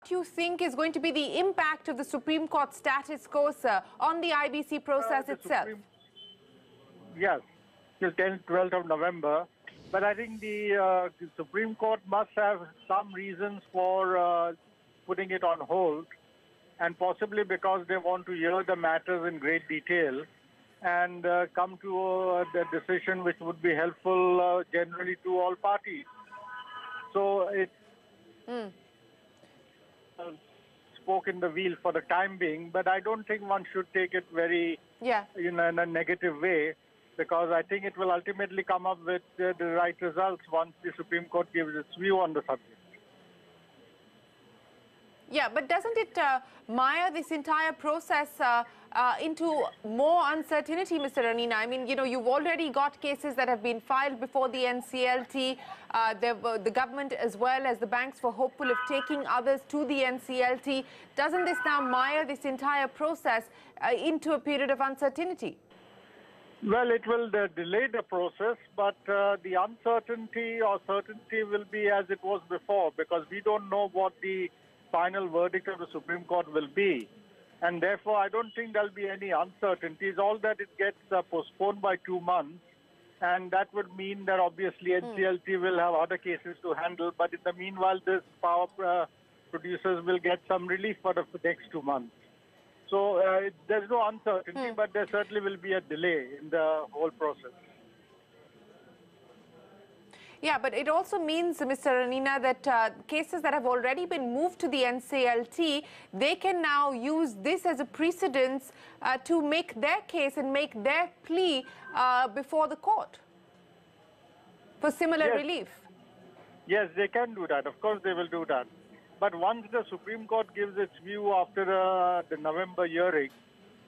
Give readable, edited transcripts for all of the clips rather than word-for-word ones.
do you think is going to be the impact of the Supreme Court status quo, sir, on the IBC process itself? Yes, till 10th, 12th of November. But I think the Supreme Court must have some reasons for putting it on hold, and possibly because they want to hear the matters in great detail and come to the decision which would be helpful generally to all parties. So it spoke in the wheel for the time being, but I don't think one should take it very in a negative way, because I think it will ultimately come up with the right results once the Supreme Court gives its view on the subject. Yeah, but doesn't it mire this entire process into more uncertainty, Mr. Ranina? I mean, you know, you've already got cases that have been filed before the NCLT. The government as well as the banks were hopeful of taking others to the NCLT. Doesn't this now mire this entire process into a period of uncertainty? Well, it will delay the process, but the uncertainty or certainty will be as it was before, because we don't know what the final verdict of the Supreme Court will be. And therefore, I don't think there'll be any uncertainties. All that it gets postponed by 2 months, and that would mean that obviously NCLT will have other cases to handle. But in the meanwhile, this power producers will get some relief for the next 2 months. So there's no uncertainty, but there certainly will be a delay in the whole process. Yeah, but it also means, Mr. Ranina, that cases that have already been moved to the NCLT, they can now use this as a precedence to make their case and make their plea before the court for similar relief. Yes, they can do that. Of course, they will do that. But once the Supreme Court gives its view after the November hearing,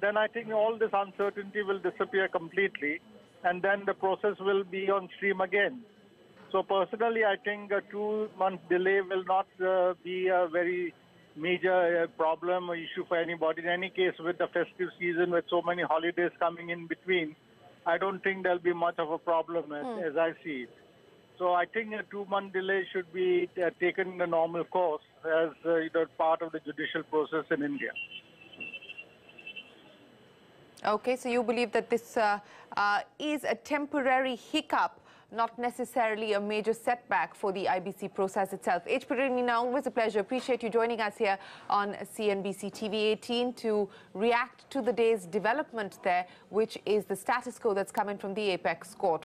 then I think all this uncertainty will disappear completely, and then the process will be on stream again. So personally, I think a 2-month delay will not be a very major problem or issue for anybody. In any case, with the festive season, with so many holidays coming in between, I don't think there'll be much of a problem as I see it. So I think a 2-month delay should be taken in the normal course as part of the judicial process in India. Okay, so you believe that this is a temporary hiccup, not necessarily a major setback for the IBC process itself. HP Ranina, always a pleasure. Appreciate you joining us here on CNBC TV 18 to react to the day's development there, which is the status quo that's coming from the Apex Court.